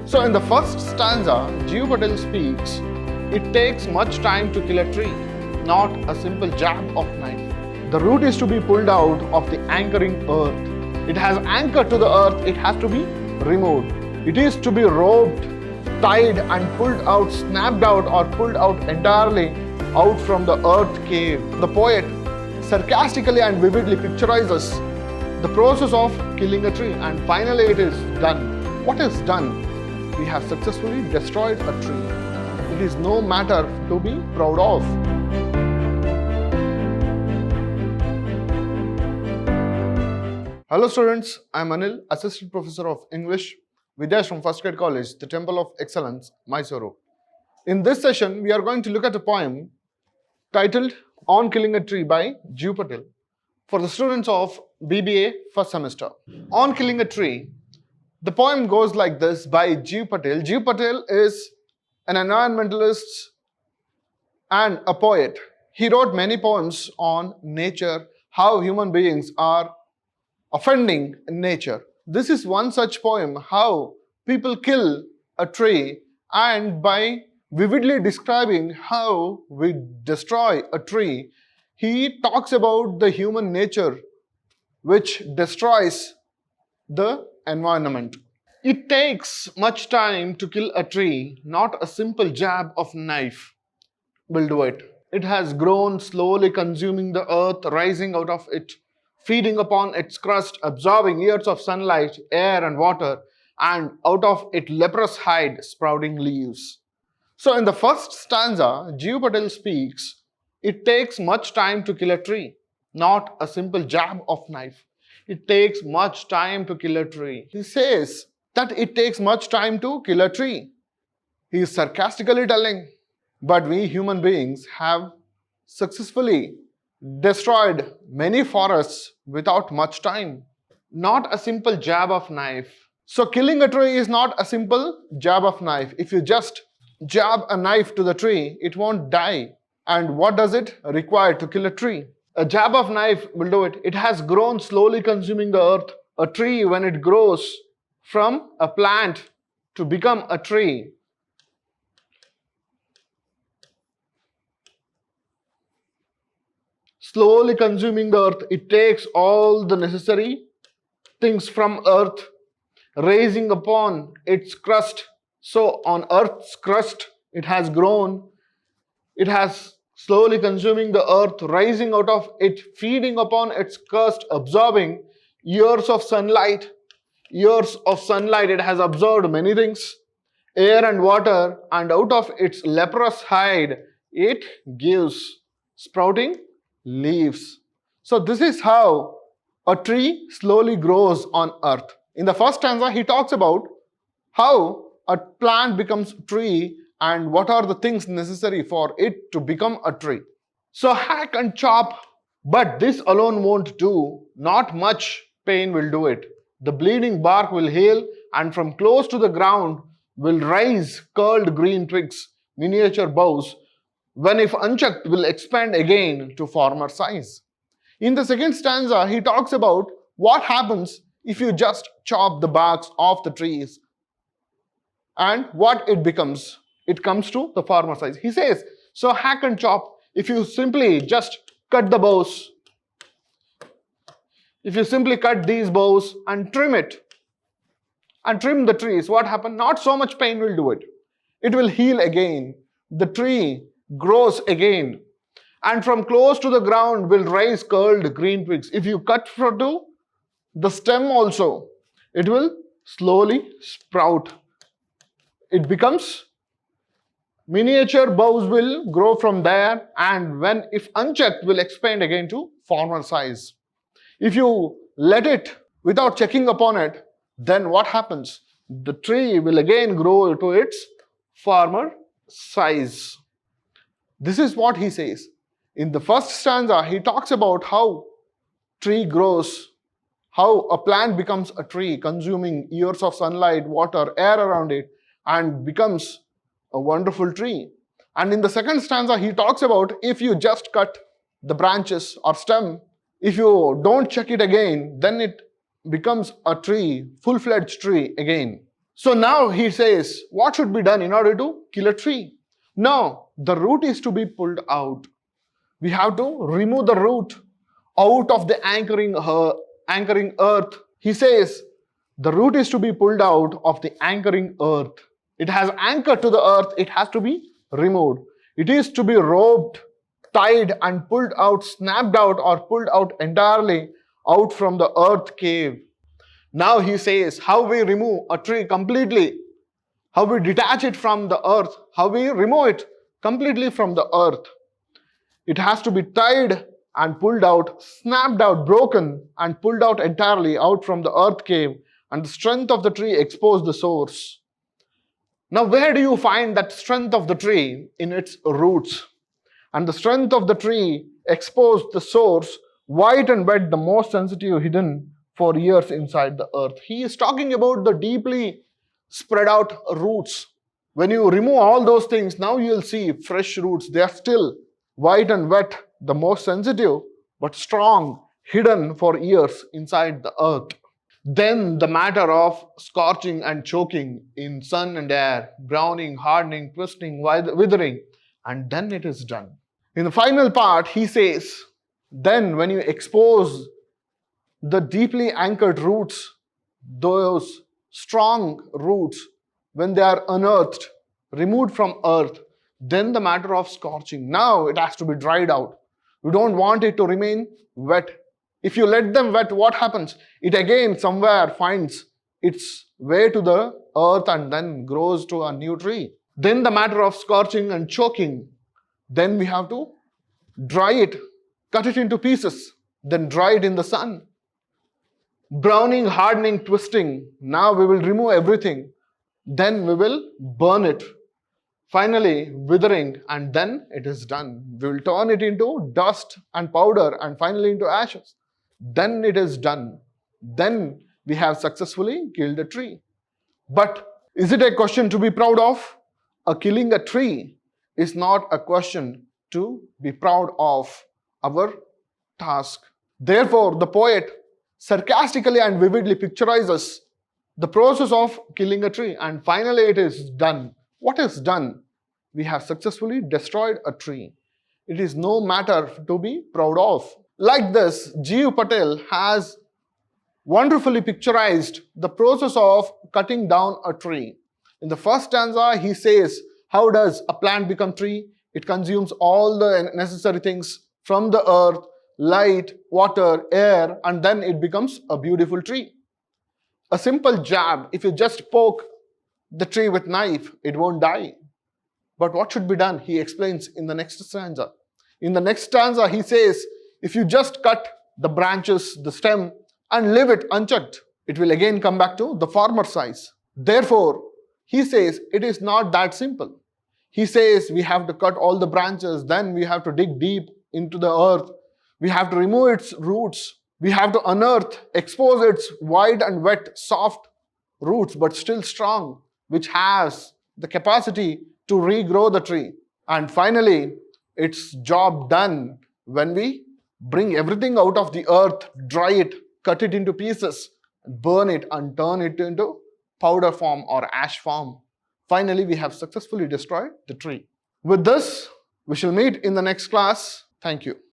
So in the first stanza, Patel speaks, it takes much time to kill a tree, not a simple jab of knife. The root is to be pulled out of the anchoring earth. It has anchored to the earth, it has to be removed. It is to be roped, tied and pulled out, snapped out or pulled out entirely out from the earth cave. The poet sarcastically and vividly picturizes the process of killing a tree, and finally it is done. What is done? We have successfully destroyed a tree. It is no matter to be proud of. Hello students, I am Anil, Assistant Professor of English, Vidhyaashram First Grade College, the Temple of Excellence, MYSURU. In this session, we are going to look at a poem titled On Killing a Tree by Patel for the students of B.Ba first semester. On Killing a Tree, the poem goes like this by Patel. Patel is an environmentalist and a poet. He wrote many poems on nature, how human beings are offending nature. This is one such poem, how people kill a tree, and by vividly describing how we destroy a tree, he talks about the human nature which destroys the environment. It takes much time to kill a tree, not a simple jab of knife will do it. It has grown, slowly consuming the earth, rising out of it, feeding upon its crust, absorbing years of sunlight, air and water, and out of it leprous hide, sprouting leaves. So in the first stanza, Patel speaks, it takes much time to kill a tree, not a simple jab of knife. It takes much time to kill a tree. He says that it takes much time to kill a tree. He is sarcastically telling, but we human beings have successfully destroyed many forests without much time. Not a simple jab of knife. So killing a tree is not a simple jab of knife. If you just jab a knife to the tree, it won't die. And what does it require to kill a tree? A jab of knife will do it. It has grown, slowly consuming the earth. A tree, when it grows from a plant to become a tree, slowly consuming the earth, it takes all the necessary things from earth, raising upon its crust. So on earth's crust, it has grown. It has slowly consuming the earth, rising out of it, feeding upon its crust, absorbing years of sunlight. Years of sunlight, it has absorbed many things, air and water, and out of its leprous hide, it gives sprouting leaves. So this is how a tree slowly grows on earth. In the first stanza, he talks about how a plant becomes a tree and what are the things necessary for it to become a tree. So hack and chop, but this alone won't do. Not much pain will do it. The bleeding bark will heal, and from close to the ground will rise curled green twigs, miniature boughs, when if unchecked will expand again to former size. In the second stanza, he talks about what happens if you just chop the barks off the trees and what it becomes. It comes to the former size. He says, so hack and chop, if you simply just cut the boughs, if you simply cut these boughs and trim it, and trim the trees, what happens? Not so much pain will do it. It will heal again. The tree grows again. And from close to the ground will rise curled green twigs. If you cut to the stem also, it will slowly sprout. It becomes miniature boughs will grow from there, and when if unchecked will expand again to former size. If you let it without checking upon it, then what happens? The tree will again grow to its former size. This is what he says. In the first stanza, he talks about how tree grows, how a plant becomes a tree, consuming years of sunlight, water, air around it, and becomes a wonderful tree. And in the second stanza, he talks about if you just cut the branches or stem, if you don't check it again, then it becomes a tree, full-fledged tree again. So now he says, what should be done in order to kill a tree? No, the root is to be pulled out. We have to remove the root out of the anchoring earth. He says the root is to be pulled out of the anchoring earth. It has anchored to the earth, it has to be removed. It is to be roped, tied and pulled out, snapped out or pulled out entirely out from the earth cave. Now he says how we remove a tree completely, how we detach it from the earth, how we remove it completely from the earth. It has to be tied and pulled out, snapped out, broken and pulled out entirely out from the earth cave, and the strength of the tree expose the source. Now where do you find that strength of the tree? In its roots. And the strength of the tree exposed the source, white and wet, the most sensitive, hidden for years inside the earth. He is talking about the deeply spread out roots. When you remove all those things, now you will see fresh roots. They are still white and wet, the most sensitive, but strong, hidden for years inside the earth. Then the matter of scorching and choking in sun and air, browning, hardening, twisting, withering, and then it is done. In the final part, he says, then when you expose the deeply anchored roots, those strong roots, when they are unearthed, removed from earth, then the matter of scorching. Now it has to be dried out. You don't want it to remain wet. If you let them wet, what happens? It again somewhere finds its way to the earth and then grows to a new tree. Then the matter of scorching and choking. Then we have to dry it, cut it into pieces, then dry it in the sun. Browning, hardening, twisting. Now we will remove everything. Then we will burn it. Finally, withering, and then it is done. We will turn it into dust and powder and finally into ashes. Then it is done. Then we have successfully killed a tree. But is it a question to be proud of? Killing a tree is not a question to be proud of our task. Therefore, the poet sarcastically and vividly picturizes the process of killing a tree, and finally it is done. What is done? We have successfully destroyed a tree. It is no matter to be proud of. Like this, G.U. Patel has wonderfully picturized the process of cutting down a tree. In the first stanza, he says, how does a plant become tree? It consumes all the necessary things from the earth, light, water, air, and then it becomes a beautiful tree. A simple jab, if you just poke the tree with knife, it won't die. But what should be done? He explains in the next stanza. In the next stanza, he says, if you just cut the branches, the stem, and leave it unchecked, it will again come back to the former size. Therefore, he says it is not that simple. He says we have to cut all the branches, then we have to dig deep into the earth. We have to remove its roots. We have to unearth, expose its wide and wet, soft roots, but still strong, which has the capacity to regrow the tree. And finally, it's job done when we bring everything out of the earth, dry it, cut it into pieces, burn it and turn it into powder form or ash form. Finally, we have successfully destroyed the tree. With this, we shall meet in the next class. Thank you.